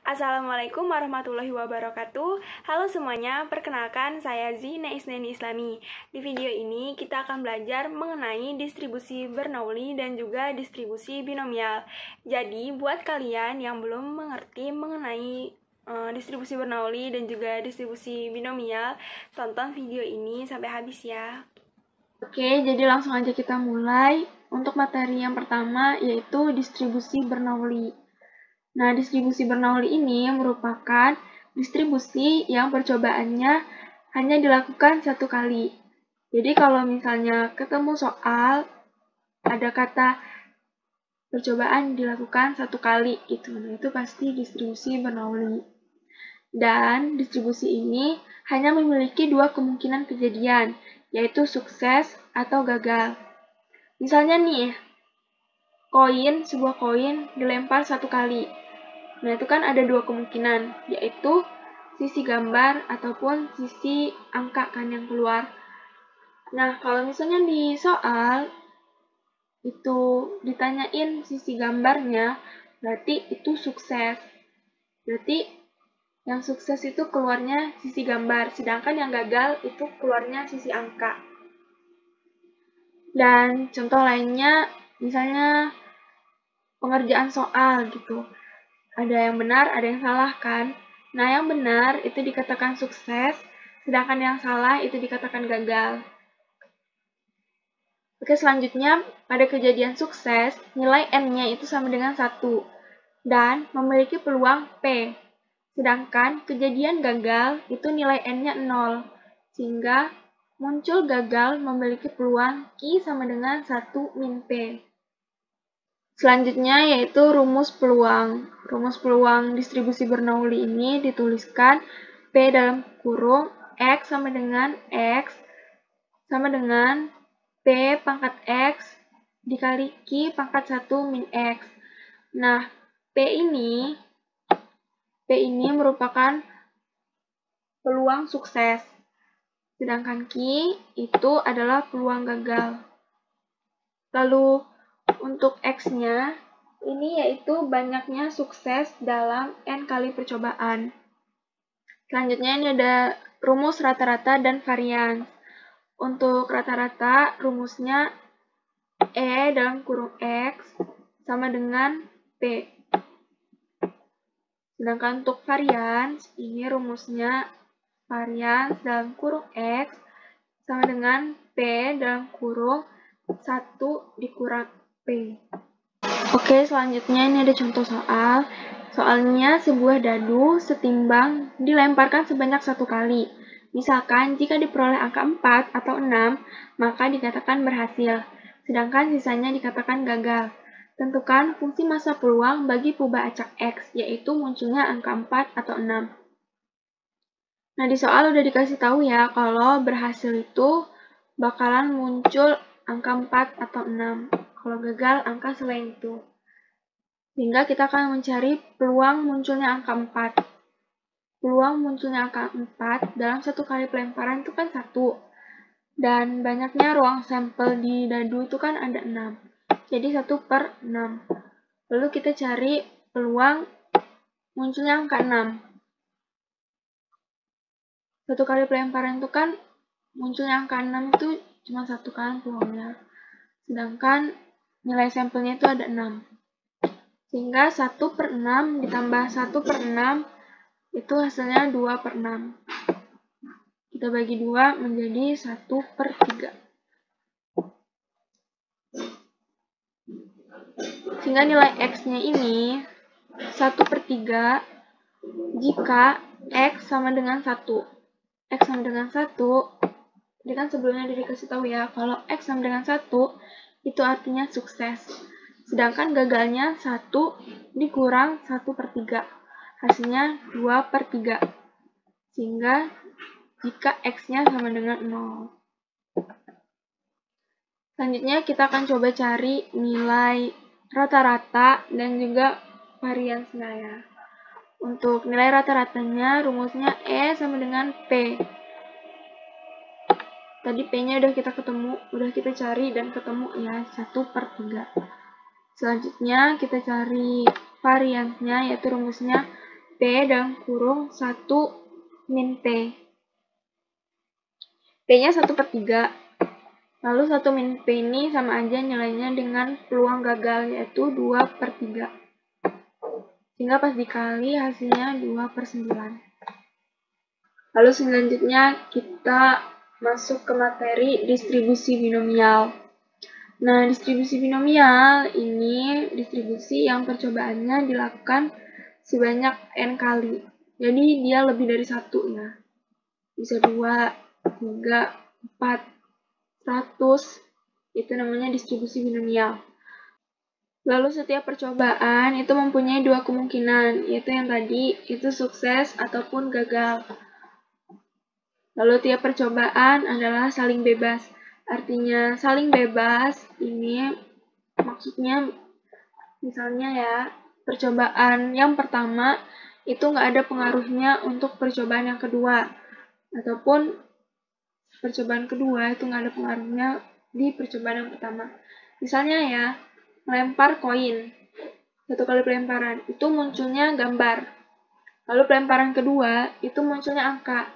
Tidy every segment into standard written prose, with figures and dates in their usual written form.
Assalamualaikum warahmatullahi wabarakatuh. Halo semuanya, perkenalkan saya Zina Isnani Islami. Di video ini kita akan belajar mengenai distribusi Bernoulli dan juga distribusi binomial. Jadi buat kalian yang belum mengerti mengenai distribusi Bernoulli dan juga distribusi binomial, tonton video ini sampai habis ya. Oke, jadi langsung aja kita mulai. Untuk materi yang pertama yaitu distribusi Bernoulli. Nah, distribusi Bernoulli ini merupakan distribusi yang percobaannya hanya dilakukan satu kali. Jadi kalau misalnya ketemu soal, ada kata percobaan dilakukan satu kali, gitu. Nah, itu pasti distribusi Bernoulli. Dan distribusi ini hanya memiliki dua kemungkinan kejadian, yaitu sukses atau gagal. Misalnya nih, sebuah koin dilempar satu kali. Nah, itu kan ada dua kemungkinan, yaitu sisi gambar ataupun sisi angka kan yang keluar. Nah, kalau misalnya di soal itu ditanyain sisi gambarnya, berarti itu sukses. Berarti yang sukses itu keluarnya sisi gambar, sedangkan yang gagal itu keluarnya sisi angka. Dan contoh lainnya, misalnya pengerjaan soal gitu. Ada yang benar, ada yang salah kan? Nah, yang benar itu dikatakan sukses, sedangkan yang salah itu dikatakan gagal. Oke, selanjutnya, pada kejadian sukses, nilai N-nya itu sama dengan 1, dan memiliki peluang P. Sedangkan kejadian gagal itu nilai N-nya 0, sehingga muncul gagal memiliki peluang Q sama dengan 1 min P. Selanjutnya yaitu rumus peluang. Rumus peluang distribusi Bernoulli ini dituliskan P dalam kurung X sama dengan X sama dengan P pangkat X dikali Q pangkat 1 min X. Nah, P ini merupakan peluang sukses. Sedangkan Q itu adalah peluang gagal. Lalu untuk X-nya, ini yaitu banyaknya sukses dalam N kali percobaan. Selanjutnya ini ada rumus rata-rata dan varians. Untuk rata-rata, rumusnya E dalam kurung X sama dengan P. Sedangkan untuk varians, ini rumusnya varians dalam kurung X sama dengan P dalam kurung 1 dikurang P. Oke, selanjutnya ini ada contoh soal. Soalnya sebuah dadu setimbang dilemparkan sebanyak 1 kali. Misalkan jika diperoleh angka 4 atau 6, maka dikatakan berhasil. Sedangkan sisanya dikatakan gagal. Tentukan fungsi massa peluang bagi puba acak X, yaitu munculnya angka 4 atau 6. Nah, di soal udah dikasih tahu ya, kalau berhasil itu bakalan muncul angka 4 atau 6. Kalau gagal, angka selain itu. Sehingga kita akan mencari peluang munculnya angka 4. Peluang munculnya angka 4 dalam satu kali pelemparan itu kan 1. Dan banyaknya ruang sampel di dadu itu kan ada 6. Jadi 1/6. Lalu kita cari peluang munculnya angka 6. Satu kali pelemparan itu kan munculnya angka 6 itu cuma 1 kan peluangnya. Sedangkan nilai sampelnya itu ada 6. Sehingga 1/6 ditambah 1/6 itu hasilnya 2/6. Kita bagi 2 menjadi 1/3. Sehingga nilai X-nya ini 1/3 jika X sama dengan 1. X sama dengan 1, ini kan sebelumnya dikasih tahu ya, kalau X sama dengan 1, itu artinya sukses. Sedangkan gagalnya 1 dikurang 1/3. Hasilnya 2/3. Sehingga jika X-nya sama dengan 0. Selanjutnya kita akan coba cari nilai rata-rata dan juga variansnya ya. Untuk nilai rata-ratanya rumusnya E sama dengan P. Tadi P-nya udah kita cari dan ketemu ya 1/3. Selanjutnya kita cari variansnya, yaitu rumusnya P dalam kurung 1 min P. P-nya 1/3. Lalu 1 min P ini sama aja nilainya dengan peluang gagal, yaitu 2/3. Sehingga pas dikali hasilnya 2/9. Lalu selanjutnya kita masuk ke materi distribusi binomial. Nah, distribusi binomial ini distribusi yang percobaannya dilakukan sebanyak n kali. Jadi dia lebih dari 1 ya. Bisa 2, 3, 4, 100. Itu namanya distribusi binomial. Lalu setiap percobaan itu mempunyai 2 kemungkinan, yaitu yang tadi itu sukses ataupun gagal. Lalu tiap percobaan adalah saling bebas. Artinya saling bebas ini maksudnya misalnya ya, percobaan yang pertama itu nggak ada pengaruhnya untuk percobaan yang kedua. Ataupun percobaan kedua itu nggak ada pengaruhnya di percobaan yang pertama. Misalnya ya, melempar koin. 1 kali pelemparan, itu munculnya gambar. Lalu pelemparan kedua, itu munculnya angka.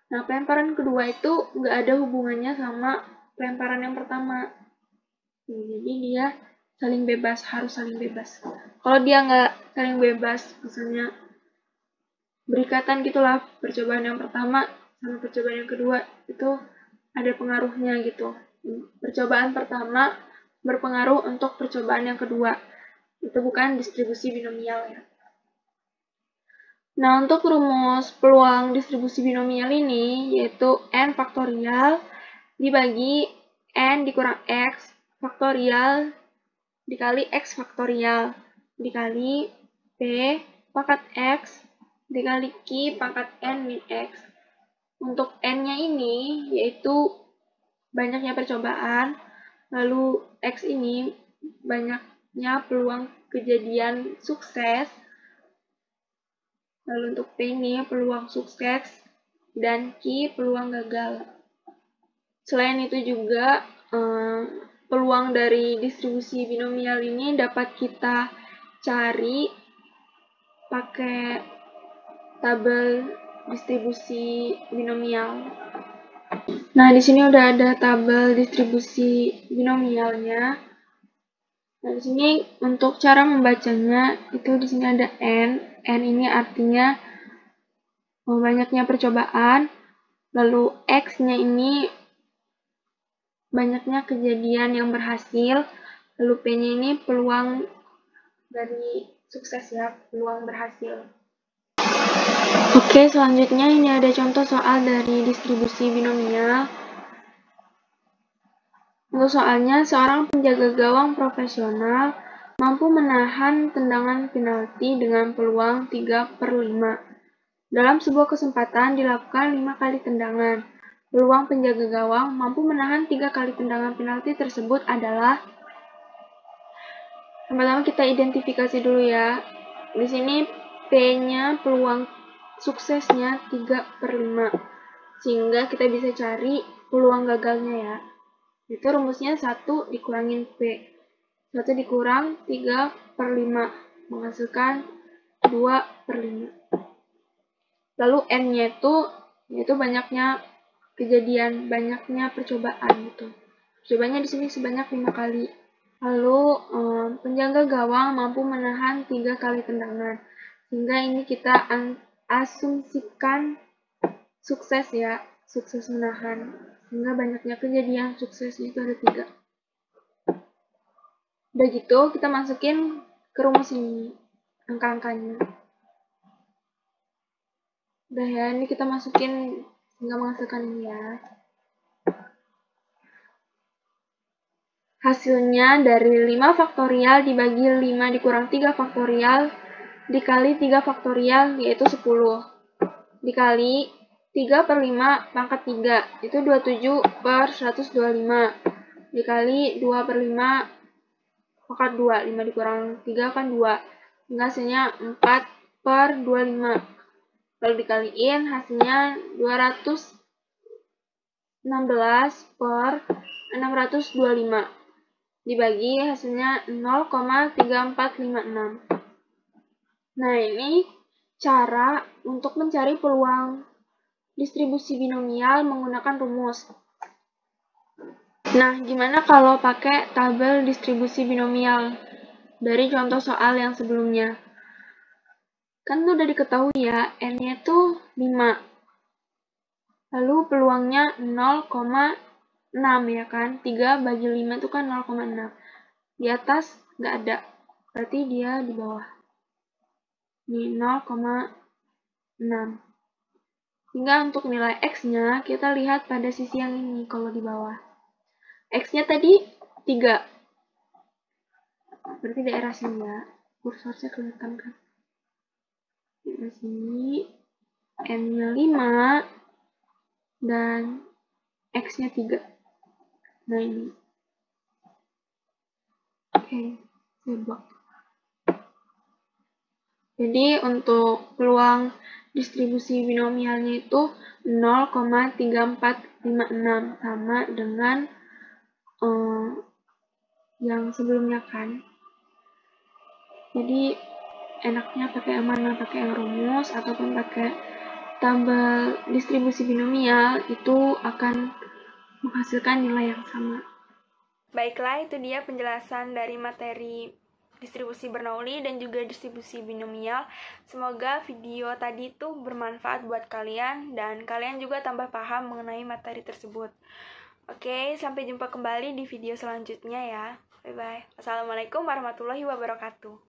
Nah, pelemparan kedua itu nggak ada hubungannya sama pelemparan yang pertama. Jadi dia saling bebas, harus saling bebas. Kalau dia nggak saling bebas, misalnya berikatan gitulah, percobaan yang pertama sama percobaan yang kedua itu ada pengaruhnya gitu. Percobaan pertama berpengaruh untuk percobaan yang kedua. Itu bukan distribusi binomial ya. Nah, untuk rumus peluang distribusi binomial ini yaitu n faktorial dibagi n dikurang x faktorial dikali x faktorial dikali p pangkat x dikali q pangkat n min x. Untuk n-nya ini yaitu banyaknya percobaan, lalu x ini banyaknya peluang kejadian sukses, lalu untuk P ini peluang sukses, dan Q peluang gagal. Selain itu juga, peluang dari distribusi binomial ini dapat kita cari pakai tabel distribusi binomial. Nah, di sini udah ada tabel distribusi binomialnya. Nah, di sini untuk cara membacanya itu di sini ada n. N ini artinya banyaknya percobaan, lalu x-nya ini banyaknya kejadian yang berhasil, lalu p-nya ini peluang dari sukses ya, peluang berhasil. Oke, selanjutnya ini ada contoh soal dari distribusi binomial. Untuk soalnya, seorang penjaga gawang profesional mampu menahan tendangan penalti dengan peluang 3/5. Dalam sebuah kesempatan dilakukan 5 kali tendangan. Peluang penjaga gawang mampu menahan 3 kali tendangan penalti tersebut adalah. Pertama kita identifikasi dulu ya. Di sini P-nya peluang suksesnya 3/5. Sehingga kita bisa cari peluang gagalnya ya. Itu rumusnya 1 dikurangin P. 1 dikurang 3/5 menghasilkan 2/5. Lalu N-nya itu yaitu banyaknya kejadian, banyaknya percobaan gitu. Percobaannya di sini sebanyak 5 kali. Lalu penjaga gawang mampu menahan 3 kali tendangan. Sehingga ini kita asumsikan sukses ya, sukses menahan. Sehingga banyaknya kejadian suksesnya itu ada 3. Udah gitu, kita masukin ke rumus ini, angka-angkanya. Udah ya, ini kita masukin sehingga menghasilkan ini ya. Hasilnya dari 5 faktorial dibagi 5 dikurang 3 faktorial dikali 3 faktorial yaitu 10. Dikali 3/5 pangkat 3 itu 27/125 dikali 2/5 pangkat 2, 5 dikurang 3 kan 2, hingga hasilnya 4/25. Lalu dikaliin hasilnya 216/625 dibagi hasilnya 0,3456. Nah, ini cara untuk mencari peluang distribusi binomial menggunakan rumus. Nah, gimana kalau pakai tabel distribusi binomial dari contoh soal yang sebelumnya? Kan udah diketahui ya, N-nya itu 5. Lalu peluangnya 0,6 ya kan? 3 bagi 5 itu kan 0,6. Di atas nggak ada, berarti dia di bawah. Ini 0,6. Sehingga untuk nilai X-nya, kita lihat pada sisi yang ini kalau di bawah. X-nya tadi 3. Berarti daerah sini ya. Kursornya kelihatan kan? Daerah sini. N-nya 5. Dan X-nya 3. Nah ini. Oke, saya buat. Jadi untuk peluang distribusi binomialnya itu 0,3456 sama dengan yang sebelumnya kan. Jadi enaknya pakai yang mana? Pakai yang rumus ataupun pakai tabel distribusi binomial, itu akan menghasilkan nilai yang sama. Baiklah, itu dia penjelasan dari materi distribusi Bernoulli dan juga distribusi binomial. Semoga video tadi itu bermanfaat buat kalian dan kalian juga tambah paham mengenai materi tersebut. Oke, sampai jumpa kembali di video selanjutnya ya. Bye-bye. Assalamualaikum warahmatullahi wabarakatuh.